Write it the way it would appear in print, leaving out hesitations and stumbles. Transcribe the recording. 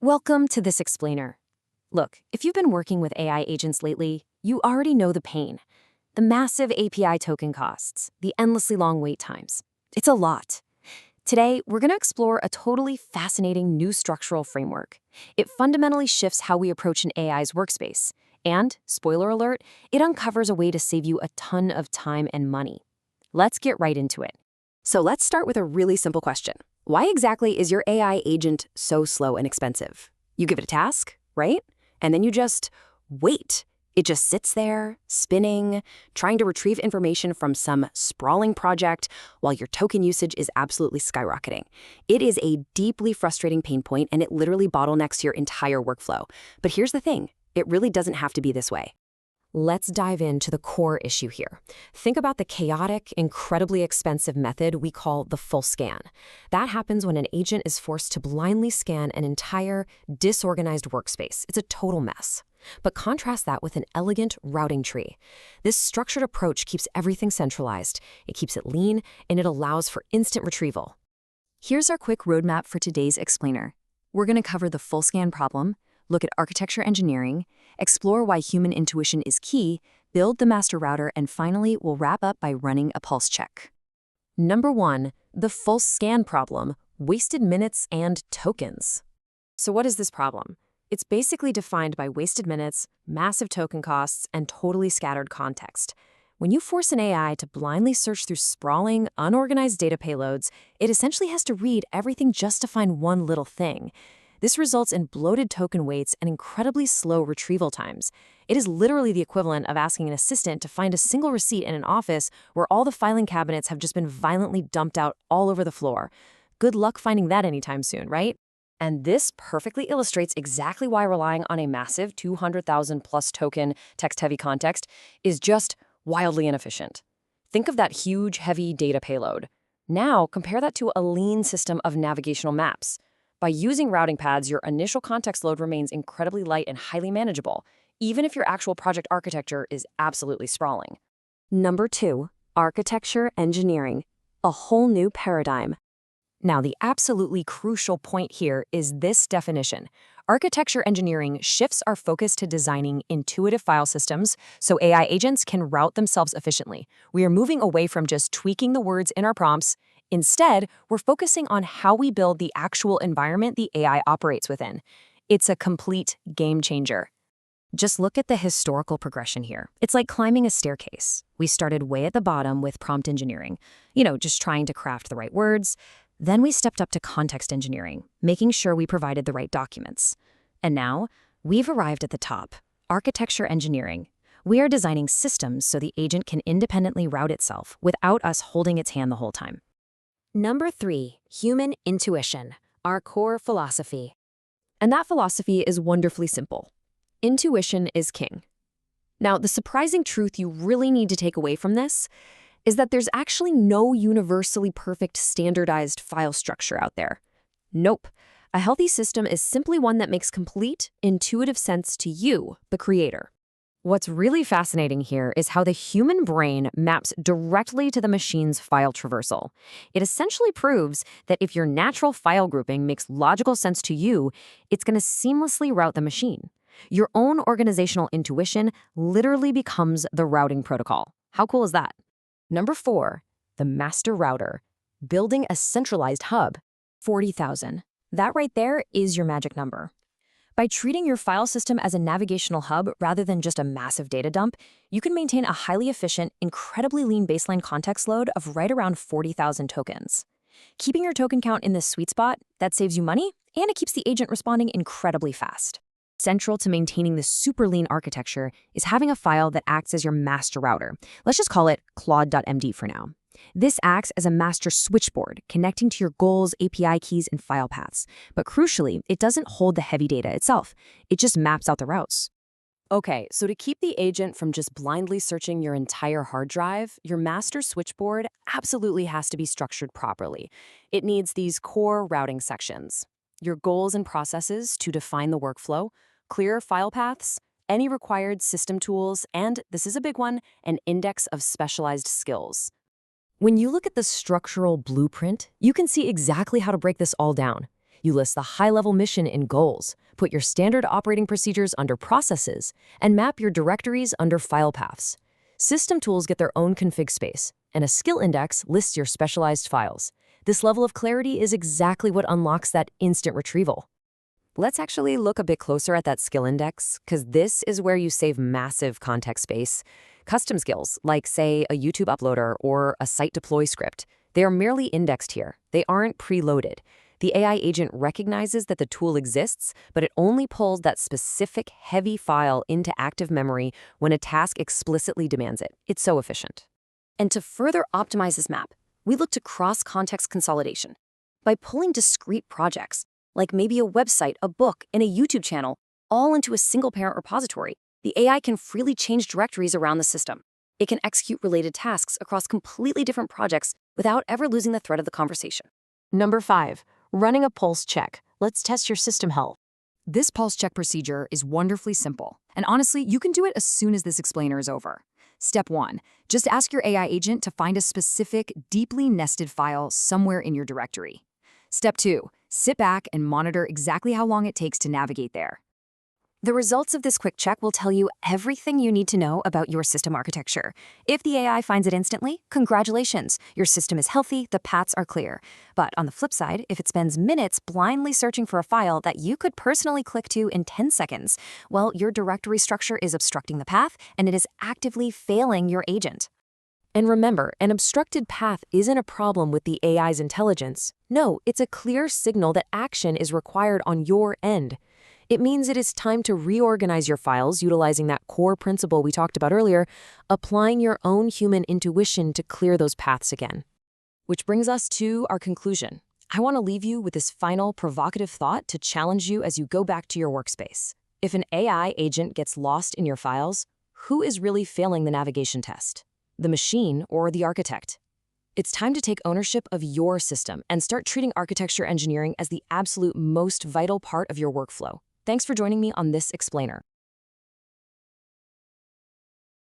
Welcome to this explainer. Look, if you've been working with AI agents lately, you already know the pain. The massive API token costs, the endlessly long wait times. It's a lot. Today, we're going to explore a totally fascinating new structural framework. It fundamentally shifts how we approach an AI's workspace. And, spoiler alert, it uncovers a way to save you a ton of time and money. Let's get right into it. So let's start with a really simple question. Why exactly is your AI agent so slow and expensive? You give it a task, right? And then you just wait. It just sits there, spinning, trying to retrieve information from some sprawling project while your token usage is absolutely skyrocketing. It is a deeply frustrating pain point, and it literally bottlenecks your entire workflow. But here's the thing, it really doesn't have to be this way. Let's dive into the core issue here. Think about the chaotic, incredibly expensive method we call the full scan. That happens when an agent is forced to blindly scan an entire, disorganized workspace. It's a total mess. But contrast that with an elegant routing tree. This structured approach keeps everything centralized, it keeps it lean, and it allows for instant retrieval. Here's our quick roadmap for today's explainer. We're going to cover the full scan problem, look at architecture engineering, explore why human intuition is key, build the master router, and finally, we'll wrap up by running a pulse check. Number 1, the full scan problem, wasted minutes and tokens. So what is this problem? It's basically defined by wasted minutes, massive token costs, and totally scattered context. When you force an AI to blindly search through sprawling, unorganized data payloads, it essentially has to read everything just to find one little thing. This results in bloated token waits and incredibly slow retrieval times. It is literally the equivalent of asking an assistant to find a single receipt in an office where all the filing cabinets have just been violently dumped out all over the floor. Good luck finding that anytime soon, right? And this perfectly illustrates exactly why relying on a massive 200,000 plus token text-heavy context is just wildly inefficient. Think of that huge, heavy data payload. Now, compare that to a lean system of navigational maps. By using routing paths, your initial context load remains incredibly light and highly manageable, even if your actual project architecture is absolutely sprawling. Number 2, architecture engineering, a whole new paradigm. Now, the absolutely crucial point here is this definition. Architecture engineering shifts our focus to designing intuitive file systems so AI agents can route themselves efficiently. We are moving away from just tweaking the words in our prompts. Instead, we're focusing on how we build the actual environment the AI operates within. It's a complete game changer. Just look at the historical progression here. It's like climbing a staircase. We started way at the bottom with prompt engineering, just trying to craft the right words. Then we stepped up to context engineering, making sure we provided the right documents. And now, we've arrived at the top, architecture engineering. We are designing systems so the agent can independently route itself without us holding its hand the whole time. Number 3, human intuition, our core philosophy. And that philosophy is wonderfully simple. Intuition is king. Now, the surprising truth you really need to take away from this is that there's actually no universally perfect standardized file structure out there. Nope. A healthy system is simply one that makes complete, intuitive sense to you, the creator. What's really fascinating here is how the human brain maps directly to the machine's file traversal. It essentially proves that if your natural file grouping makes logical sense to you, it's going to seamlessly route the machine. Your own organizational intuition literally becomes the routing protocol. How cool is that? Number 4, the master router, building a centralized hub, 40,000. That right there is your magic number. By treating your file system as a navigational hub rather than just a massive data dump, you can maintain a highly efficient, incredibly lean baseline context load of right around 40,000 tokens. Keeping your token count in this sweet spot, that saves you money, and it keeps the agent responding incredibly fast. Central to maintaining this super lean architecture is having a file that acts as your master router. Let's just call it claude.md for now. This acts as a master switchboard, connecting to your goals, API keys, and file paths. But crucially, it doesn't hold the heavy data itself. It just maps out the routes. Okay, so to keep the agent from just blindly searching your entire hard drive, your master switchboard absolutely has to be structured properly. It needs these core routing sections. Your goals and processes to define the workflow, clear file paths, any required system tools, and, this is a big one, an index of specialized skills. When you look at the structural blueprint, you can see exactly how to break this all down. You list the high-level mission in goals, put your standard operating procedures under processes, and map your directories under file paths. System tools get their own config space, and a skill index lists your specialized files. This level of clarity is exactly what unlocks that instant retrieval. Let's actually look a bit closer at that skill index, because this is where you save massive context space. Custom skills, like, say, a YouTube uploader or a site deploy script, they are merely indexed here. They aren't preloaded. The AI agent recognizes that the tool exists, but it only pulls that specific heavy file into active memory when a task explicitly demands it. It's so efficient. And to further optimize this map, we look to cross-context consolidation. By pulling discrete projects, like maybe a website, a book, and a YouTube channel, all into a single parent repository, the AI can freely change directories around the system. It can execute related tasks across completely different projects without ever losing the thread of the conversation. Number 5, running a pulse check. Let's test your system health. This pulse check procedure is wonderfully simple, and honestly, you can do it as soon as this explainer is over. Step 1, just ask your AI agent to find a specific, deeply nested file somewhere in your directory. Step 2, sit back and monitor exactly how long it takes to navigate there. The results of this quick check will tell you everything you need to know about your system architecture. If the AI finds it instantly, congratulations, your system is healthy, the paths are clear. But on the flip side, if it spends minutes blindly searching for a file that you could personally click to in 10 seconds, well, your directory structure is obstructing the path, and it is actively failing your agent. And remember, an obstructed path isn't a problem with the AI's intelligence. No, it's a clear signal that action is required on your end. It means it is time to reorganize your files utilizing that core principle we talked about earlier, applying your own human intuition to clear those paths again. Which brings us to our conclusion. I want to leave you with this final provocative thought to challenge you as you go back to your workspace. If an AI agent gets lost in your files, who is really failing the navigation test? The machine or the architect? It's time to take ownership of your system and start treating architecture engineering as the absolute most vital part of your workflow. Thanks for joining me on this explainer.